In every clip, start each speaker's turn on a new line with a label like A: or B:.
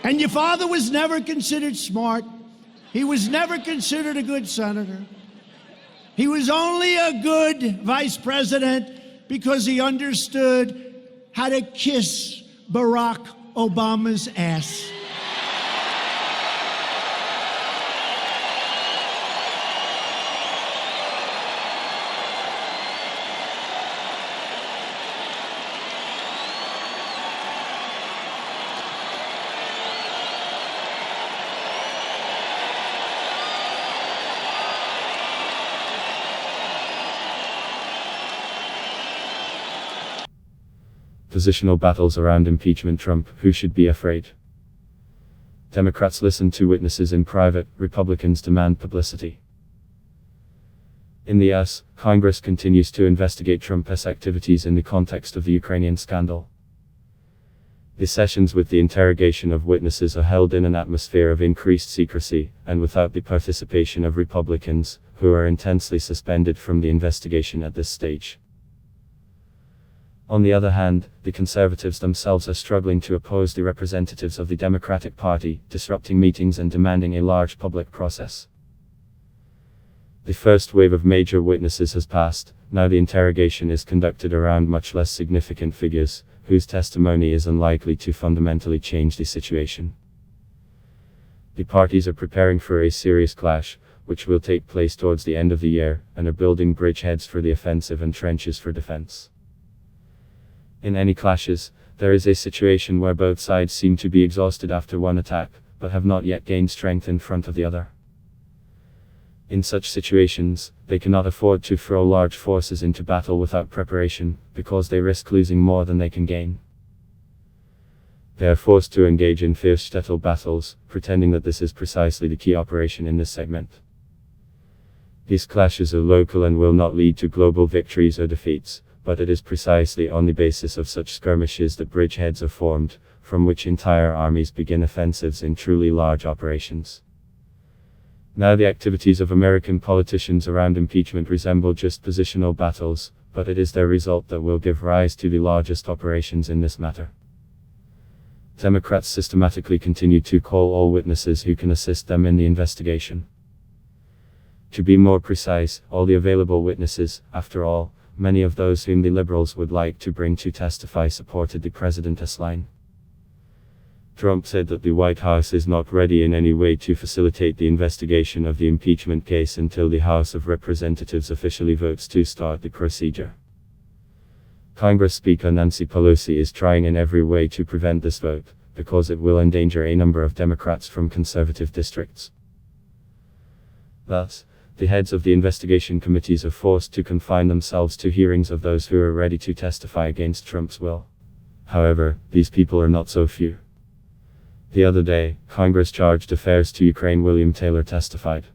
A: And your father was never considered smart. He was never considered a good senator. He was only a good vice president because he understood how to kiss Barack Obama's ass.
B: Positional battles around impeachment. Trump, who should be afraid? Democrats listen to witnesses in private, Republicans demand publicity. In the US, Congress continues to investigate Trump's activities in the context of the Ukrainian scandal. The sessions with the interrogation of witnesses are held in an atmosphere of increased secrecy, and without the participation of Republicans, who are intensely suspended from the investigation at this stage. On the other hand, the conservatives themselves are struggling to oppose the representatives of the Democratic Party, disrupting meetings and demanding a large public process. The first wave of major witnesses has passed. Now the interrogation is conducted around much less significant figures, whose testimony is unlikely to fundamentally change the situation. The parties are preparing for a serious clash, which will take place towards the end of the year, and are building bridgeheads for the offensive and trenches for defense. In any clashes, there is a situation where both sides seem to be exhausted after one attack, but have not yet gained strength in front of the other. In such situations, they cannot afford to throw large forces into battle without preparation, because they risk losing more than they can gain. They are forced to engage in fierce shtetl battles, pretending that this is precisely the key operation in this segment. These clashes are local and will not lead to global victories or defeats, but it is precisely on the basis of such skirmishes that bridgeheads are formed, from which entire armies begin offensives in truly large operations. Now the activities of American politicians around impeachment resemble just positional battles, but it is their result that will give rise to the largest operations in this matter. Democrats systematically continue to call all witnesses who can assist them in the investigation. To be more precise, all the available witnesses. After all, many of those whom the liberals would like to bring to testify supported the president's line. Trump said that the White House is not ready in any way to facilitate the investigation of the impeachment case until the House of Representatives officially votes to start the procedure. Congress Speaker Nancy Pelosi is trying in every way to prevent this vote, because it will endanger a number of Democrats from conservative districts. Thus, the heads of the investigation committees are forced to confine themselves to hearings of those who are ready to testify against Trump's will. However, these people are not so few. The other day, Congress charged affairs to Ukraine William Taylor testified.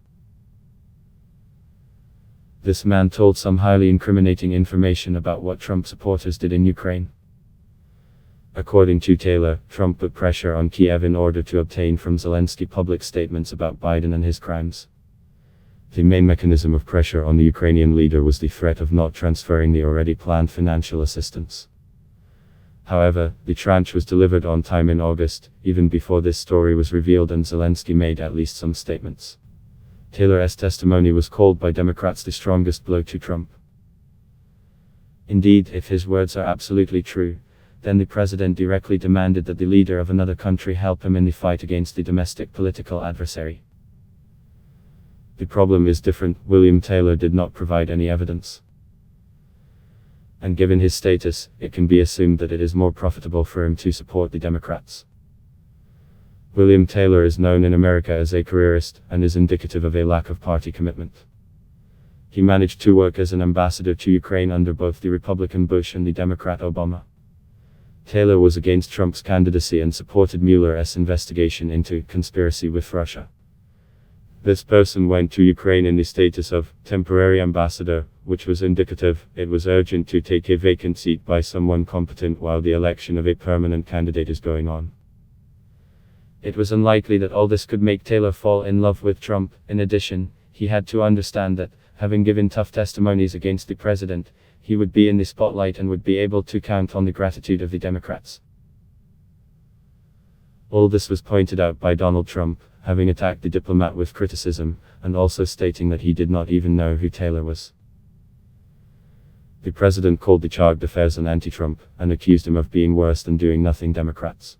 B: This man told some highly incriminating information about what Trump supporters did in Ukraine. According to Taylor, Trump put pressure on Kiev in order to obtain from Zelensky public statements about Biden and his crimes. The main mechanism of pressure on the Ukrainian leader was the threat of not transferring the already planned financial assistance. However, the tranche was delivered on time in August, even before this story was revealed and Zelensky made at least some statements. Taylor's testimony was called by Democrats the strongest blow to Trump. Indeed, if his words are absolutely true, then the president directly demanded that the leader of another country help him in the fight against the domestic political adversary. The problem is different. William Taylor did not provide any evidence. And given his status, it can be assumed that it is more profitable for him to support the Democrats. William Taylor is known in America as a careerist, and is indicative of a lack of party commitment. He managed to work as an ambassador to Ukraine under both the Republican Bush and the Democrat Obama. Taylor was against Trump's candidacy and supported Mueller's investigation into conspiracy with Russia. This person went to Ukraine in the status of temporary ambassador, which was indicative. It was urgent to take a vacant seat by someone competent while the election of a permanent candidate is going on. It was unlikely that all this could make Taylor fall in love with Trump. In addition, he had to understand that, having given tough testimonies against the president, he would be in the spotlight and would be able to count on the gratitude of the Democrats. All this was pointed out by Donald Trump, having attacked the diplomat with criticism, and also stating that he did not even know who Taylor was. The president called the charged affairs an anti-Trump, and accused him of being worse than doing nothing Democrats.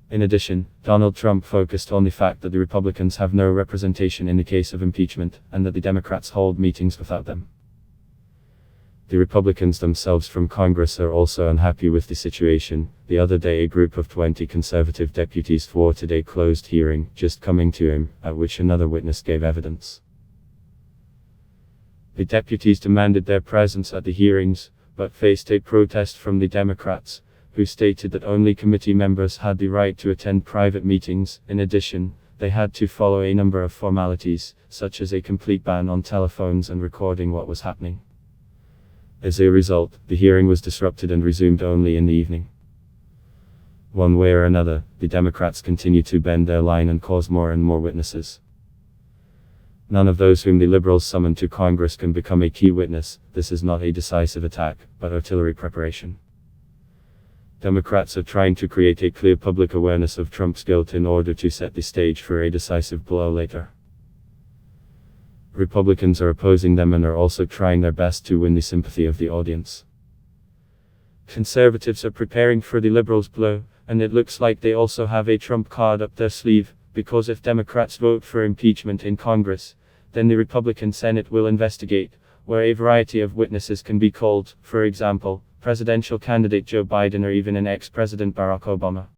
B: In addition, Donald Trump focused on the fact that the Republicans have no representation in the case of impeachment, and that the Democrats hold meetings without them. The Republicans themselves from Congress are also unhappy with the situation. The other day a group of 20 conservative deputies thwarted a closed hearing, just coming to him, at which another witness gave evidence. The deputies demanded their presence at the hearings, but faced a protest from the Democrats, who stated that only committee members had the right to attend private meetings. In addition, they had to follow a number of formalities, such as a complete ban on telephones and recording what was happening. As a result, the hearing was disrupted and resumed only in the evening. One way or another, the Democrats continue to bend their line and cause more and more witnesses. None of those whom the Liberals summoned to Congress can become a key witness. This is not a decisive attack, but artillery preparation. Democrats are trying to create a clear public awareness of Trump's guilt in order to set the stage for a decisive blow later. Republicans are opposing them and are also trying their best to win the sympathy of the audience. Conservatives are preparing for the Liberals' blow, and it looks like they also have a Trump card up their sleeve, because if Democrats vote for impeachment in Congress, then the Republican Senate will investigate, where a variety of witnesses can be called, for example, presidential candidate Joe Biden or even an ex-President Barack Obama.